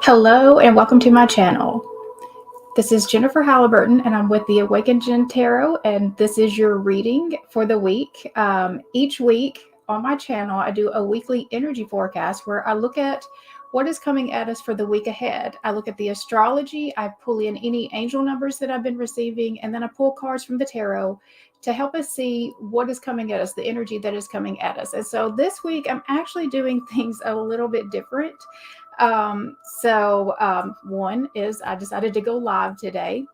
Hello and welcome to my channel. This is Jennifer Halliburton and I'm with the Awakened Jenn Tarot, and this is your reading for the week. Each week on my channel I do a weekly energy forecast where I look at what is coming at us for the week ahead. I look at the astrology, I pull in any angel numbers that I've been receiving, and then I pull cards from the tarot to help us see what is coming at us, the energy that is coming at us. And so this week I'm actually doing things a little bit different. One is I decided to go live today,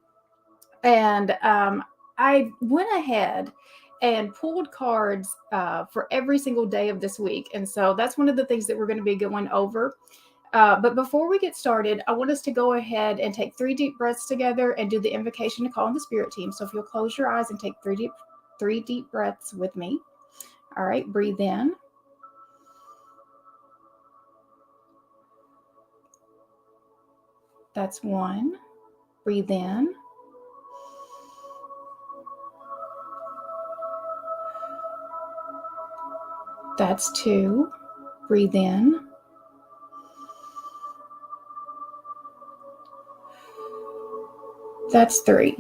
and I went ahead and pulled cards for every single day of this week. And so that's one of the things that we're going to be going over. But before we get started, I want us to go ahead and take 3 deep breaths together and do the invocation to call on the spirit team. So if you'll close your eyes and take 3 deep breaths with me. All right, breathe in. That's 1. Breathe in. That's 2. Breathe in. That's 3.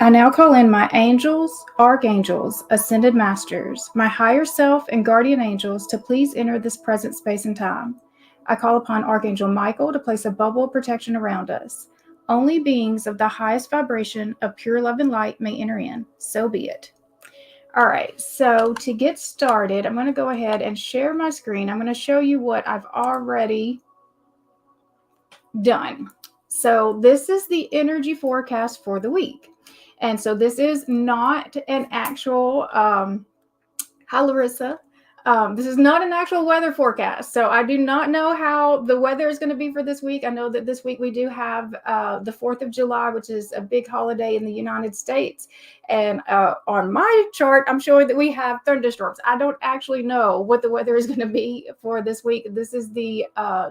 I now call in my angels, archangels, ascended masters, my higher self, and guardian angels to please enter this present space and time. I call upon Archangel Michael to place a bubble of protection around us. Only beings of the highest vibration of pure love and light may enter in. So be it. All right, so to get started, I'm going to go ahead and share my screen. I'm going to show you what I've already done. So this is the energy forecast for the week. And so this is not an actual, hi Larissa, this is not an actual weather forecast. So I do not know how the weather is going to be for this week. I know that this week we do have the 4th of July, which is a big holiday in the United States. And on my chart, I'm showing that we have thunderstorms. I don't actually know what the weather is going to be for this week. This is the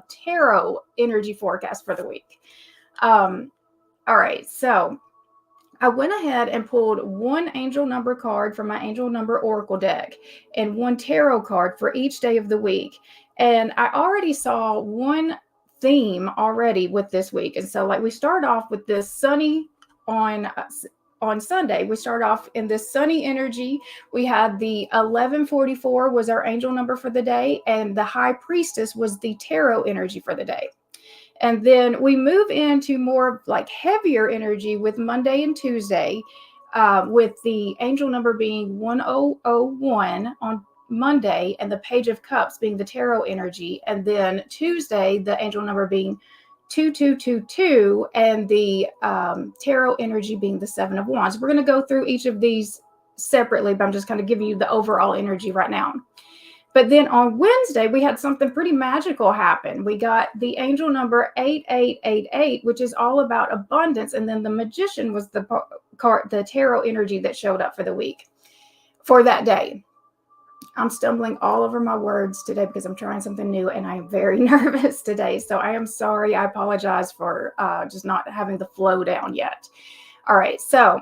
tarot energy forecast for the week. All right, so I went ahead and pulled 1 angel number card from my angel number oracle deck and 1 tarot card for each day of the week. And I already saw one theme already with this week. And so like we start off with this sunny on Sunday. We start off in this sunny energy. We had the 1144 was our angel number for the day, and the high priestess was the tarot energy for the day. And then we move into more like heavier energy with Monday and Tuesday, with the angel number being 1001 on Monday and the Page of Cups being the tarot energy. And then Tuesday, the angel number being 2222 and the tarot energy being the 7 of Wands. We're going to go through each of these separately, but I'm just kind of giving you the overall energy right now. But then on Wednesday, we had something pretty magical happen. We got the angel number 8888, which is all about abundance. And then the magician was the tarot energy that showed up for the week, for that day. I'm stumbling all over my words today because I'm trying something new and I am very nervous today. So I am sorry. I apologize for just not having the flow down yet. All right. So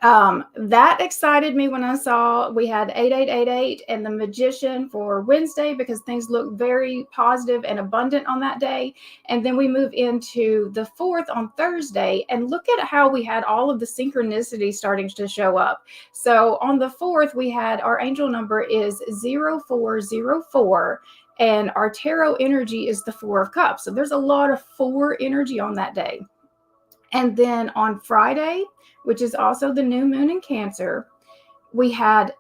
that excited me when I saw we had 8888 and the magician for Wednesday, because things look very positive and abundant on that day. And then we move into the 4th on Thursday, and look at how we had all of the synchronicity starting to show up. So on the 4th, we had our angel number is 0404. And our tarot energy is the 4 of Cups. So there's a lot of 4 energy on that day. And then on Friday, which is also the new moon in Cancer, we had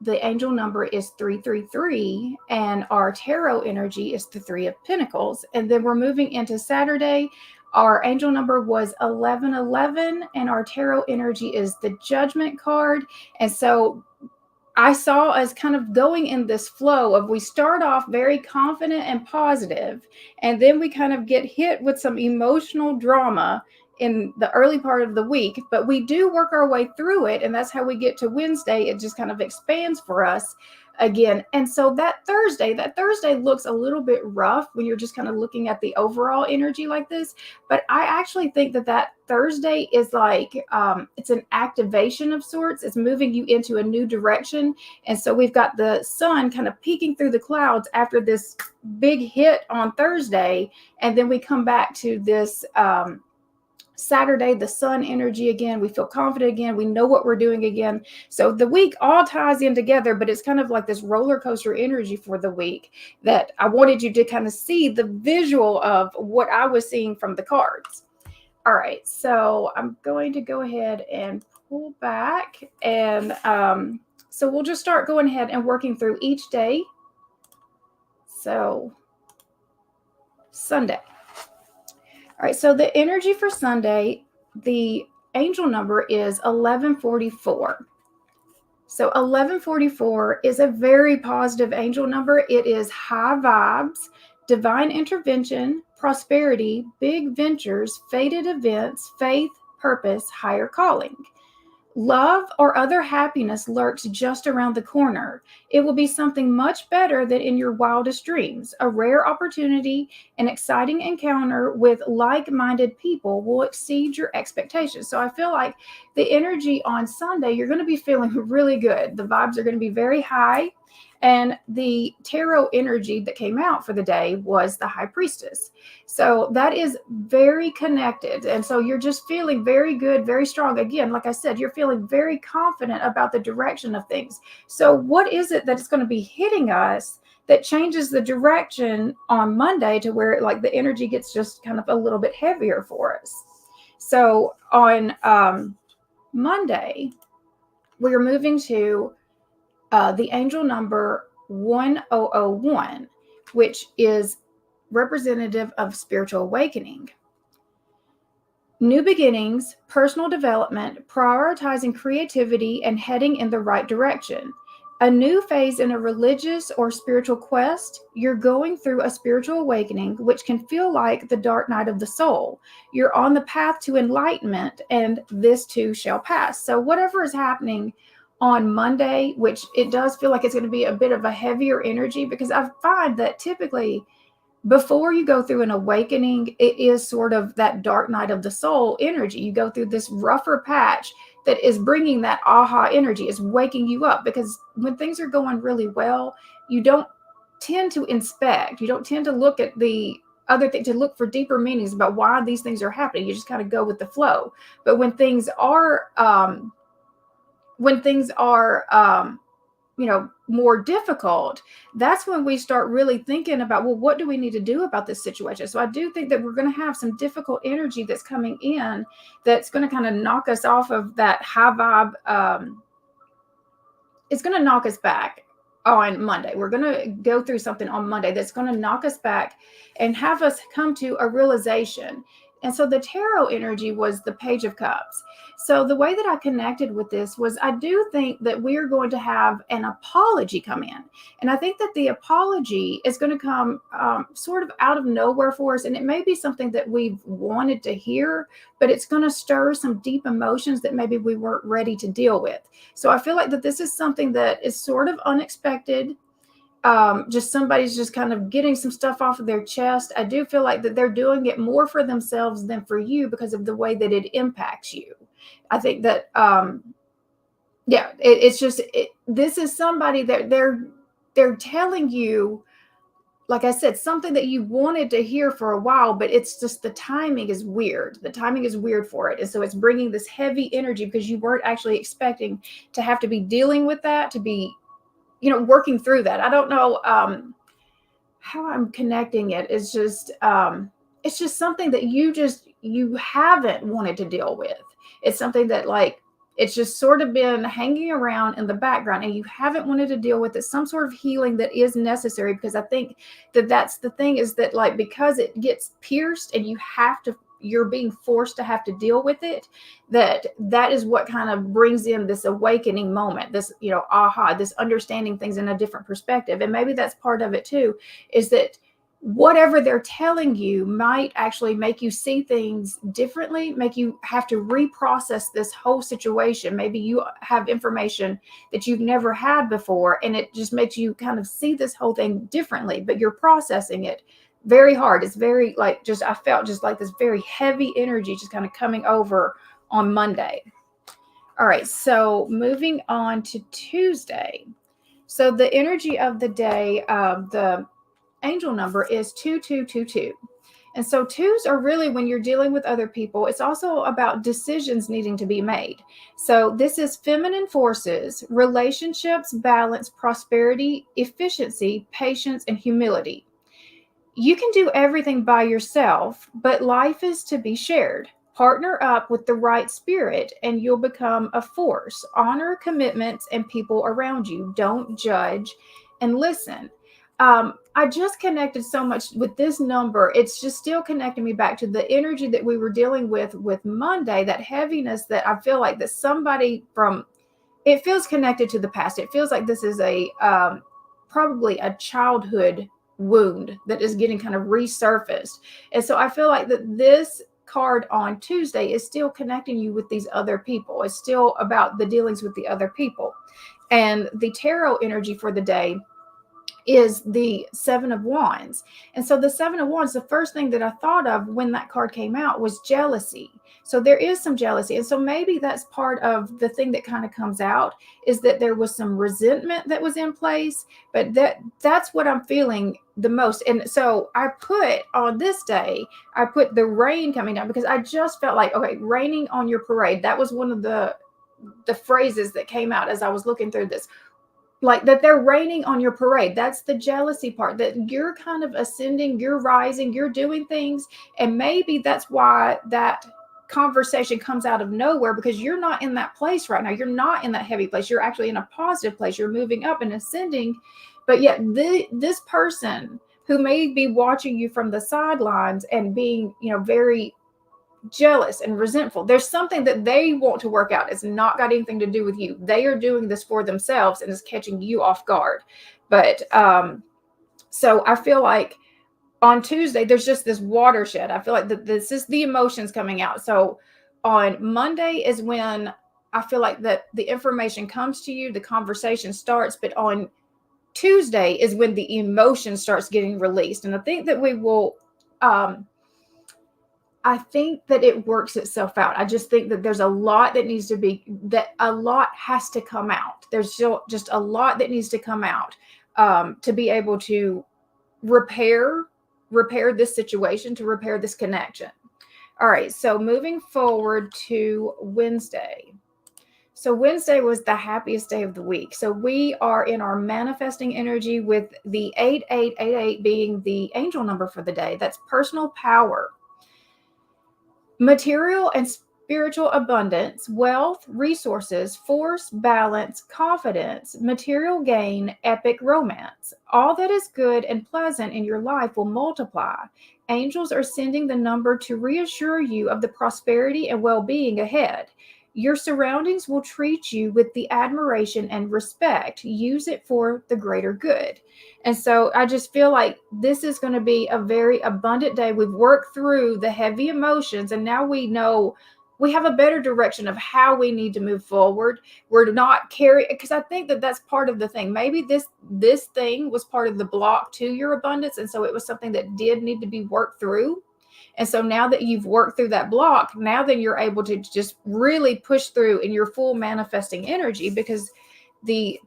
the angel number is 333 and our tarot energy is the 3 of Pentacles. And then we're moving into Saturday. Our angel number was 1111 and our tarot energy is the Judgment card. And so I saw us kind of going in this flow of, we start off very confident and positive, and then we kind of get hit with some emotional drama in the early part of the week, but we do work our way through it. And that's how we get to Wednesday. It just kind of expands for us again. And so that Thursday looks a little bit rough when you're just kind of looking at the overall energy like this. But I actually think that Thursday is like, it's an activation of sorts. It's moving you into a new direction. And so we've got the sun kind of peeking through the clouds after this big hit on Thursday. And then we come back to this, Saturday, the sun energy again. We feel confident again. We know what we're doing again. So the week all ties in together, but it's kind of like this roller coaster energy for the week that I wanted you to kind of see the visual of what I was seeing from the cards. All right, so I'm going to go ahead and pull back. And so we'll just start going ahead and working through each day. So Sunday. All right, so the energy for Sunday, the angel number is 1144. So 1144 is a very positive angel number. It is high vibes, divine intervention, prosperity, big ventures, fated events, faith, purpose, higher calling. Love or other happiness lurks just around the corner. It will be something much better than in your wildest dreams. A rare opportunity, an exciting encounter with like-minded people will exceed your expectations. So I feel like the energy on Sunday, you're going to be feeling really good. The vibes are going to be very high. And the tarot energy that came out for the day was the High Priestess. So that is very connected. And so you're just feeling very good, very strong. Again, like I said, you're feeling very confident about the direction of things. So what is it that's going to be hitting us that changes the direction on Monday to where like the energy gets just kind of a little bit heavier for us? So on Monday, we're moving to the angel number 1001, which is representative of spiritual awakening. New beginnings, personal development, prioritizing creativity, and heading in the right direction. A new phase in a religious or spiritual quest. You're going through a spiritual awakening, which can feel like the dark night of the soul. You're on the path to enlightenment, and this too shall pass. So whatever is happening on Monday, which it does feel like it's going to be a bit of a heavier energy, because I find that typically before you go through an awakening, it is sort of that dark night of the soul energy. You go through this rougher patch that is bringing that aha energy, is waking you up, because when things are going really well, you don't tend to inspect, you don't tend to look at the other thing, to look for deeper meanings about why these things are happening. You just kind of go with the flow. But when things are more difficult, that's when we start really thinking about, well, what do we need to do about this situation? So I do think that we're going to have some difficult energy that's coming in that's going to kind of knock us off of that high vibe. It's going to knock us back on Monday. We're going to go through something on Monday that's going to knock us back and have us come to a realization. And so the tarot energy was the Page of Cups. So the way that I connected with this was, I do think that we are going to have an apology come in. And I think that the apology is going to come sort of out of nowhere for us. And it may be something that we've wanted to hear, but it's going to stir some deep emotions that maybe we weren't ready to deal with. So I feel like that this is something that is sort of unexpected. Just somebody's just kind of getting some stuff off of their chest. I do feel like that they're doing it more for themselves than for you because of the way that it impacts you. I think that, this is somebody that they're telling you, like I said, something that you wanted to hear for a while, but it's just the timing is weird. The timing is weird for it. And so it's bringing this heavy energy because you weren't actually expecting to have to be dealing with that, to be working through that. I don't know how I'm connecting it. It's just something that you haven't wanted to deal with. It's something that it's just sort of been hanging around in the background and you haven't wanted to deal with it. Some sort of healing that is necessary, because I think that that's the thing, is that because it gets pierced and you're being forced to have to deal with it, that is what kind of brings in this awakening moment, this, aha, this understanding things in a different perspective. And maybe that's part of it too, is that whatever they're telling you might actually make you see things differently, make you have to reprocess this whole situation. Maybe you have information that you've never had before, and it just makes you kind of see this whole thing differently, but you're processing it very hard. It's very like, just, I felt just like this very heavy energy just kind of coming over on Monday. All right, so moving on to Tuesday. So the energy of the day, the angel number is 2222. And so twos are really, when you're dealing with other people, it's also about decisions needing to be made. So this is feminine forces, relationships, balance, prosperity, efficiency, patience, and humility. You can do everything by yourself, but life is to be shared. Partner up with the right spirit and you'll become a force. Honor commitments and people around you. Don't judge and listen. I just connected so much with this number. It's just still connecting me back to the energy that we were dealing with Monday, that heaviness that I feel like that somebody from, it feels connected to the past. It feels like this is a probably a childhood wound that is getting kind of resurfaced. And so I feel like that this card on Tuesday is still connecting you with these other people. It's still about the dealings with the other people. And the tarot energy for the day is the Seven of Wands. And so the Seven of Wands, the first thing that I thought of when that card came out was jealousy. So there is some jealousy. And so maybe that's part of the thing that kind of comes out, is that there was some resentment that was in place, but that's what I'm feeling the most. And so I put on this day, I put the rain coming down, because I just felt like, okay, raining on your parade. That was one of the phrases that came out as I was looking through this. Like that they're raining on your parade. That's the jealousy part, that you're kind of ascending, you're rising, you're doing things. And maybe that's why that conversation comes out of nowhere, because you're not in that place right now. You're not in that heavy place. You're actually in a positive place. You're moving up and ascending. But yet this person who may be watching you from the sidelines and being, very jealous and resentful, there's something that they want to work out. It's not got anything to do with you. They are doing this for themselves and is catching you off guard. But so I feel like on Tuesday there's just this watershed. I feel like this is the emotions coming out. So on Monday is when I feel like that the information comes to you, the conversation starts, but on Tuesday is when the emotion starts getting released. And I think that we will I think that it works itself out. I just think that there's a lot that needs to be, that a lot has to come out. There's still just a lot that needs to come out to be able to repair this situation, to repair this connection. All right, so moving forward to Wednesday. So Wednesday was the happiest day of the week. So we are in our manifesting energy with the 8888 being the angel number for the day. That's personal power. Material and spiritual abundance, wealth, resources, force, balance, confidence, material gain, epic romance. All that is good and pleasant in your life will multiply. Angels are sending the number to reassure you of the prosperity and well-being ahead. Your surroundings will treat you with the admiration and respect. Use it for the greater good. And so I just feel like this is going to be a very abundant day. We've worked through the heavy emotions, and now we know we have a better direction of how we need to move forward. We're not carrying, because I think that that's part of the thing. Maybe this thing was part of the block to your abundance. And so it was something that did need to be worked through. And so now that you've worked through that block, now then you're able to just really push through in your full manifesting energy, because the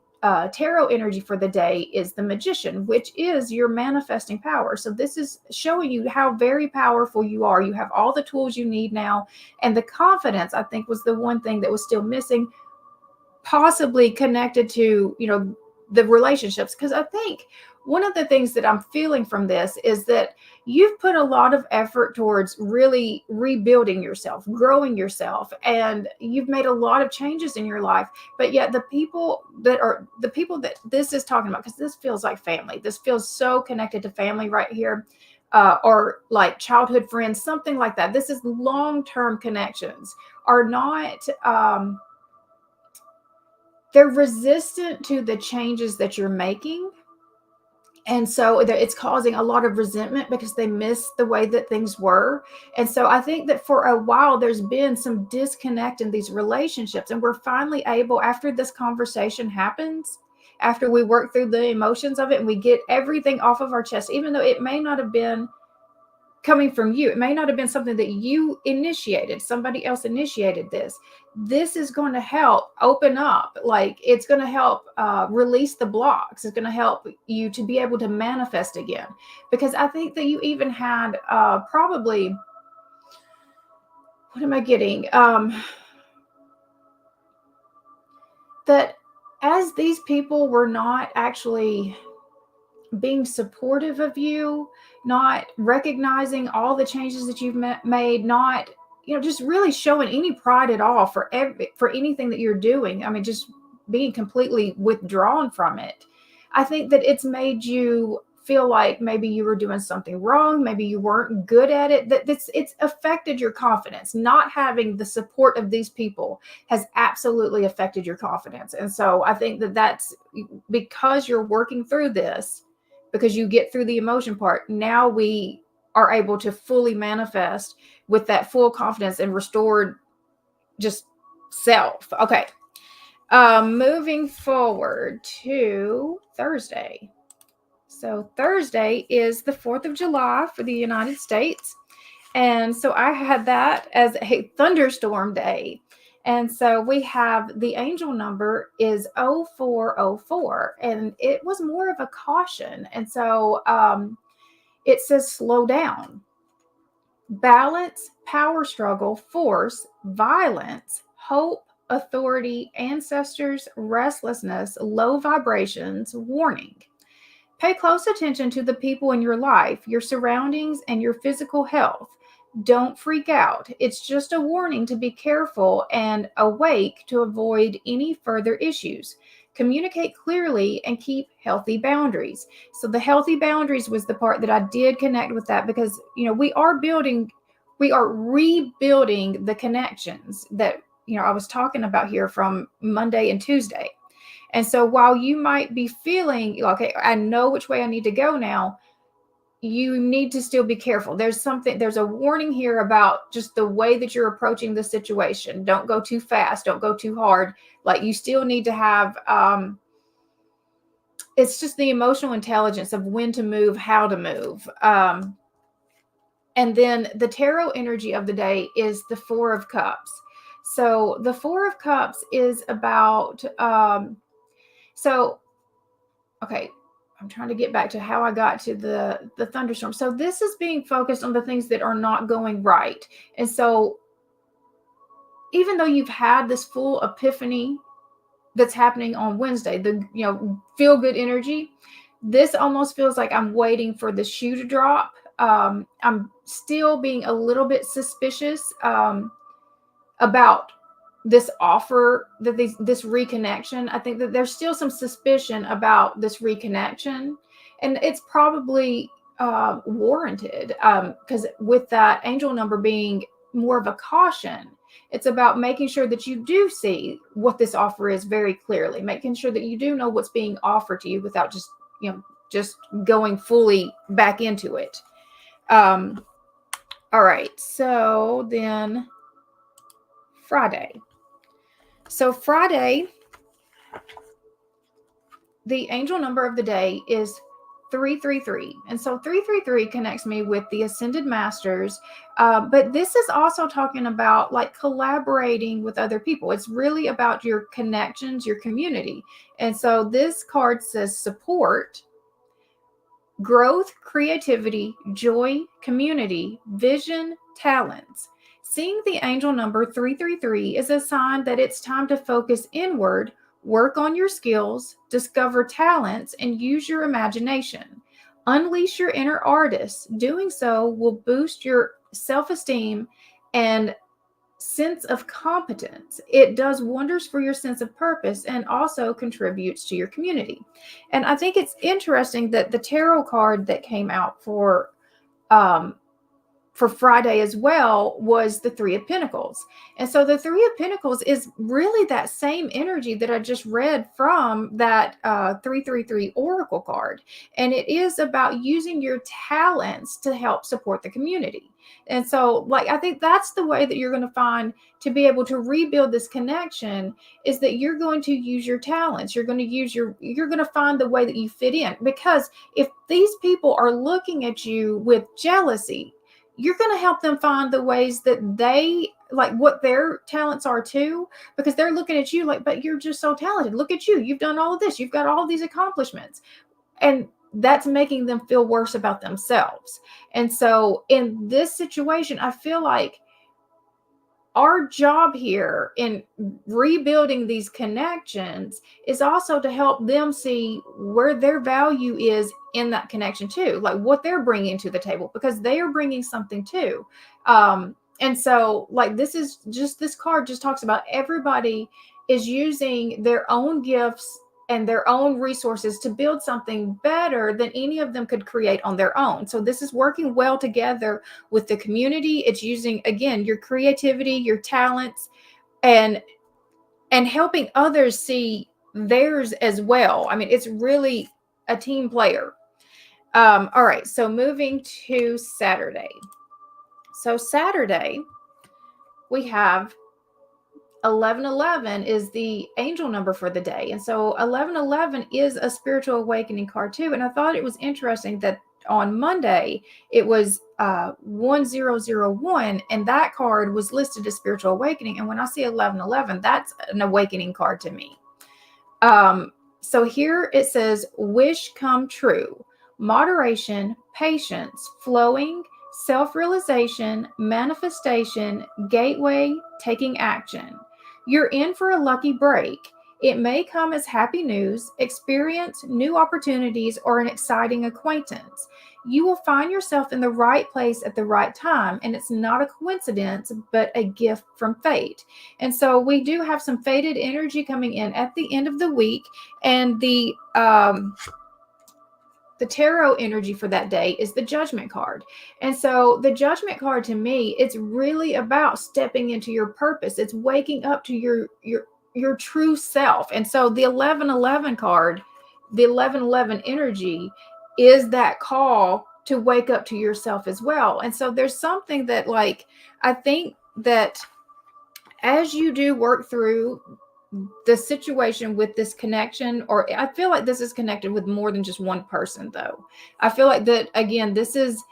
tarot energy for the day is the Magician, which is your manifesting power. So this is showing you how very powerful you are. You have all the tools you need now. And the confidence, I think, was the one thing that was still missing, possibly connected to, the relationships. Because I think one of the things that I'm feeling from this is that you've put a lot of effort towards really rebuilding yourself, growing yourself, and you've made a lot of changes in your life. But yet the people that this is talking about, because this feels like family, this feels so connected to family right here, or like childhood friends, something like that. This is long-term connections are not, they're resistant to the changes that you're making. And so it's causing a lot of resentment because they miss the way that things were. And so I think that for a while, there's been some disconnect in these relationships. And we're finally able, after this conversation happens, after we work through the emotions of it and we get everything off of our chest, even though it may not have been coming from you, it may not have been something that you initiated, somebody else initiated this is going to help open up, like it's going to help release the blocks. It's going to help you to be able to manifest again, because I think that you even had probably, what am I getting, that as these people were not actually being supportive of you, not recognizing all the changes that you've made, not, just really showing any pride at all for anything that you're doing. I mean, just being completely withdrawn from it. I think that it's made you feel like maybe you were doing something wrong, maybe you weren't good at it, that it's affected your confidence. Not having the support of these people has absolutely affected your confidence. And so I think that that's because you're working through this, because you get through the emotion part. Now we are able to fully manifest with that full confidence and restored just self. Okay. Moving forward to Thursday. So Thursday is the 4th of July for the United States. And so I had that as a thunderstorm day. And so we have the angel number is 0404, and it was more of a caution. And so it says slow down, balance, power struggle, force, violence, hope, authority, ancestors, restlessness, low vibrations, warning. Pay close attention to the people in your life, your surroundings, and your physical health. Don't freak out. It's just a warning to be careful and awake to avoid any further issues. Communicate clearly and keep healthy boundaries. So the healthy boundaries was the part that I did connect with that, because, we are rebuilding the connections that, I was talking about here from Monday and Tuesday. And so while you might be feeling like, okay, I know which way I need to go now, you need to still be careful. There's a warning here about just the way that you're approaching the situation. Don't go too fast. Don't go too hard. Like, you still need to have, it's just the emotional intelligence of when to move, how to move. And then the tarot energy of the day is the 4 of Cups. So the 4 of Cups is about, okay, I'm trying to get back to how I got to the thunderstorm. So this is being focused on the things that are not going right. And so even though you've had this full epiphany that's happening on Wednesday, the feel good energy, this almost feels like I'm waiting for the shoe to drop. I'm still being a little bit suspicious about this offer, that this reconnection. I think that there's still some suspicion about this reconnection, and it's probably warranted, because with that angel number being more of a caution, it's about making sure that you do see what this offer is very clearly, making sure that you do know what's being offered to you without just going fully back into it. All right, so then Friday. So Friday, the angel number of the day is 333. And so 333 connects me with the Ascended Masters. But this is also talking about like collaborating with other people. It's really about your connections, your community. And so this card says support, growth, creativity, joy, community, vision, talents. Seeing the angel number 333 is a sign that it's time to focus inward, work on your skills, discover talents, and use your imagination. Unleash your inner artist. Doing so will boost your self-esteem and sense of competence. It does wonders for your sense of purpose and also contributes to your community. And I think it's interesting that the tarot card that came out for for Friday as well was the Three of Pentacles. And so the Three of Pentacles is really that same energy that I just read from that 333 Oracle card. And it is about using your talents to help support the community. And so, like, I think that's the way that you're going to find to be able to rebuild this connection, is that you're going to use your talents. You're going to find the way that you fit in. Because if these people are looking at you with jealousy, you're going to help them find the ways that they like what their talents are too, because they're looking at you like, but you're just so talented. Look at you. You've done all of this. You've got all these accomplishments. And that's making them feel worse about themselves. And so in this situation, I feel like our job here in rebuilding these connections is also to help them see where their value is in that connection too, like what they're bringing to the table, because they are bringing something too. And so, like, this card just talks about everybody is using their own gifts and their own resources to build something better than any of them could create on their own. So this is working well together with the community. It's using, again, your creativity, your talents, and helping others see theirs as well. I mean, it's really a team player. All right, so moving to Saturday. So Saturday, we have 1111 is the angel number for the day. And so 1111 is a spiritual awakening card too. And I thought it was interesting that on Monday, it was 1001, and that card was listed as spiritual awakening. And when I see 1111, that's an awakening card to me. So here it says, wish come true, moderation, patience, flowing, self-realization, manifestation, gateway, taking action. You're in for a lucky break. It may come as happy news, experience, new opportunities, or an exciting acquaintance. You will find yourself in the right place at the right time, and it's not a coincidence, but a gift from fate. And so we do have some fated energy coming in at the end of the week, and the tarot energy for that day is the Judgment card. And so the Judgment card, to me, it's really about stepping into your purpose. It's waking up to your true self. And so the 1111 card, the 1111 energy, is that call to wake up to yourself as well. And so there's something that, like, I think that as you do work through the situation with this connection, or I feel like this is connected with more than just one person, though. I feel like that, again, this is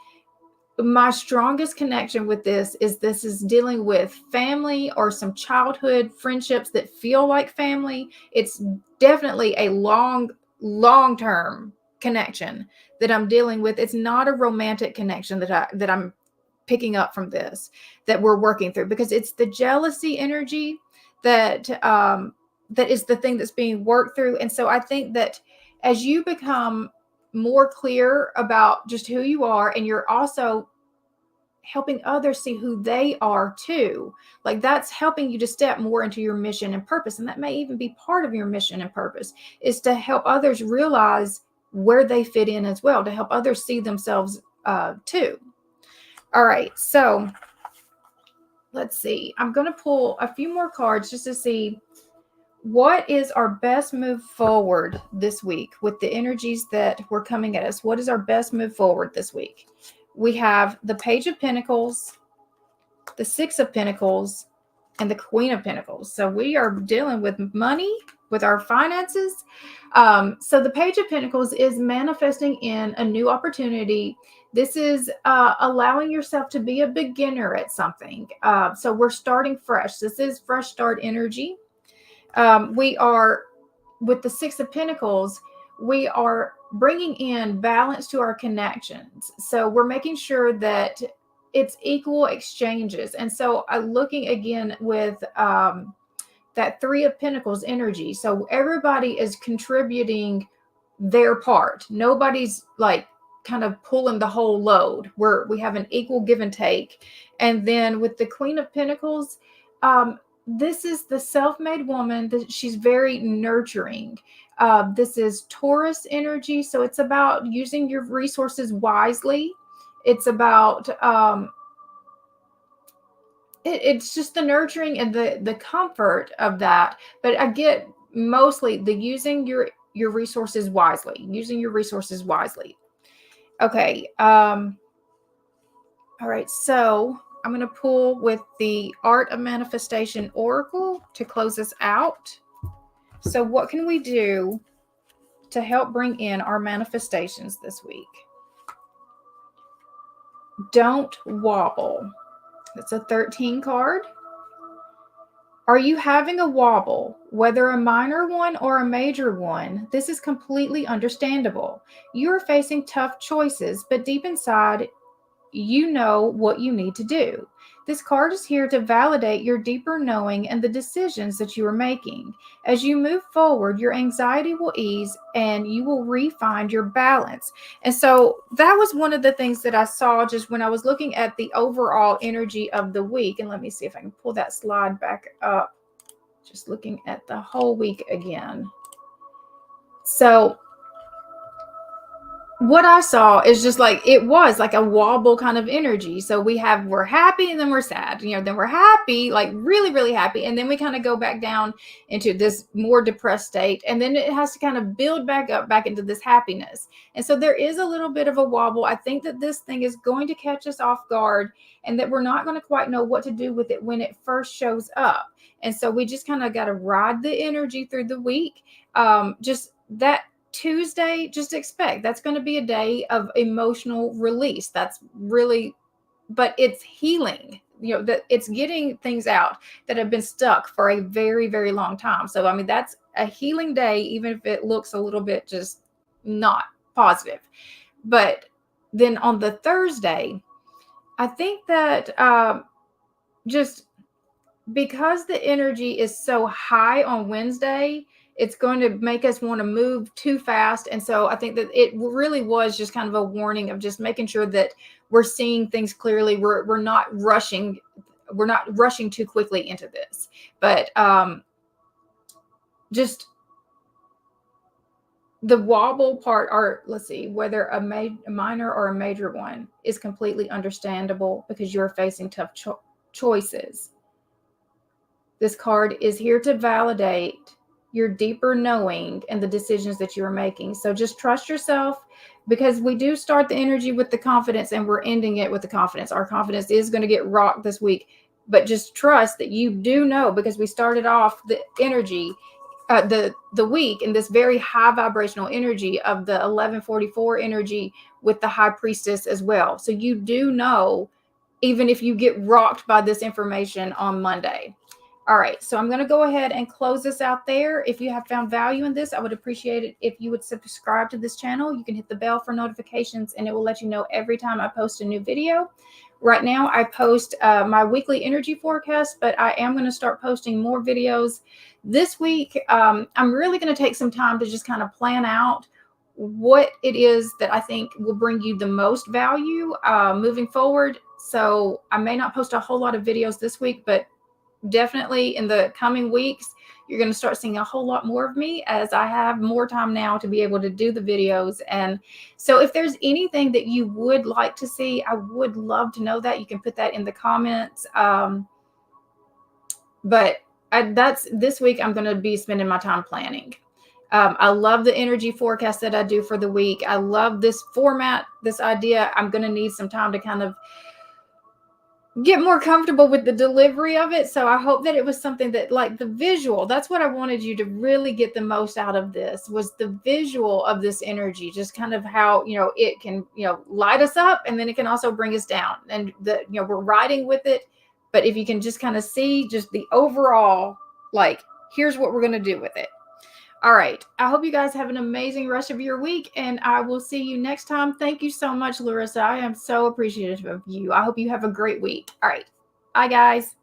my strongest connection with this is dealing with family or some childhood friendships that feel like family. It's definitely a long-term connection that I'm dealing with. It's not a romantic connection that I'm picking up from this, that we're working through, because it's the jealousy energy that is the thing that's being worked through. And so I think that as you become more clear about just who you are, and you're also helping others see who they are too, like, that's helping you to step more into your mission and purpose. And that may even be part of your mission and purpose, is to help others realize where they fit in as well, to help others see themselves too. All right, so let's see. I'm going to pull a few more cards just to see what is our best move forward this week with the energies that were coming at us. What is our best move forward this week? We have the Page of Pentacles, the Six of Pentacles, and the Queen of Pentacles. So we are dealing with money, with our finances. So the Page of Pentacles is manifesting in a new opportunity. This is allowing yourself to be a beginner at something. So we're starting fresh. This is fresh start energy. We are, with the Six of Pentacles, we are bringing in balance to our connections. So we're making sure that it's equal exchanges. And so looking again with that Three of Pentacles energy. So everybody is contributing their part. Nobody's like kind of pulling the whole load. We have an equal give and take. And then with the Queen of Pentacles, this is the self-made woman. She's very nurturing. This is Taurus energy. So it's about using your resources wisely. It's about it's just the nurturing and the comfort of that. But I get mostly the using your resources wisely, using your resources wisely. Okay. All right. So I'm going to pull with the Art of Manifestation Oracle to close us out. So what can we do to help bring in our manifestations this week? Don't wobble. It's a 13 card. Are you having a wobble, whether a minor one or a major one? This is completely understandable. You are facing tough choices, but deep inside, you know what you need to do. This card is here to validate your deeper knowing and the decisions that you are making. As you move forward, your anxiety will ease and you will refine your balance. And so that was one of the things that I saw just when I was looking at the overall energy of the week. And let me see if I can pull that slide back up. Just looking at the whole week again. So what I saw is just like, it was like a wobble kind of energy. So we're happy and then we're sad, then we're happy, like really, really happy. And then we kind of go back down into this more depressed state. And then it has to kind of build back up, back into this happiness. And so there is a little bit of a wobble. I think that this thing is going to catch us off guard and that we're not going to quite know what to do with it when it first shows up. And so we just kind of got to ride the energy through the week. Just that Tuesday, just expect that's going to be a day of emotional release. That's really, but it's healing, that it's getting things out that have been stuck for a very, very long time. So, I mean, that's a healing day, even if it looks a little bit just not positive. But then on the Thursday, I think that just because the energy is so high on Wednesday, it's going to make us want to move too fast. And so I think that it really was just kind of a warning of just making sure that we're seeing things clearly. We're not rushing. We're not rushing too quickly into this. But just the wobble part, or let's see, whether a minor or a major one, is completely understandable because you're facing tough choices. This card is here to validate your deeper knowing and the decisions that you're making. So just trust yourself, because we do start the energy with the confidence and we're ending it with the confidence. Our confidence is going to get rocked this week, but just trust that you do know, because we started off the energy, the week in this very high vibrational energy of the 1144 energy with the High Priestess as well. So you do know, even if you get rocked by this information on Monday. All right, so I'm going to go ahead and close this out there. If you have found value in this, I would appreciate it if you would subscribe to this channel. You can hit the bell for notifications and it will let you know every time I post a new video. Right now, I post my weekly energy forecast, but I am going to start posting more videos this week. I'm really going to take some time to just kind of plan out what it is that I think will bring you the most value moving forward. So I may not post a whole lot of videos this week, but definitely in the coming weeks, you're going to start seeing a whole lot more of me, as I have more time now to be able to do the videos. And so if there's anything that you would like to see, I would love to know that. You can put that in the comments. But that's this week, I'm going to be spending my time planning. I love the energy forecast that I do for the week. I love this format, this idea. I'm going to need some time to kind of get more comfortable with the delivery of it. So I hope that it was something that, like, the visual, that's what I wanted you to really get the most out of this, was the visual of this energy, just kind of how, it can, light us up, and then it can also bring us down, and we're riding with it. But if you can just kind of see just the overall, like, here's what we're going to do with it. All right. I hope you guys have an amazing rest of your week, and I will see you next time. Thank you so much, Larissa. I am so appreciative of you. I hope you have a great week. All right. Bye, guys.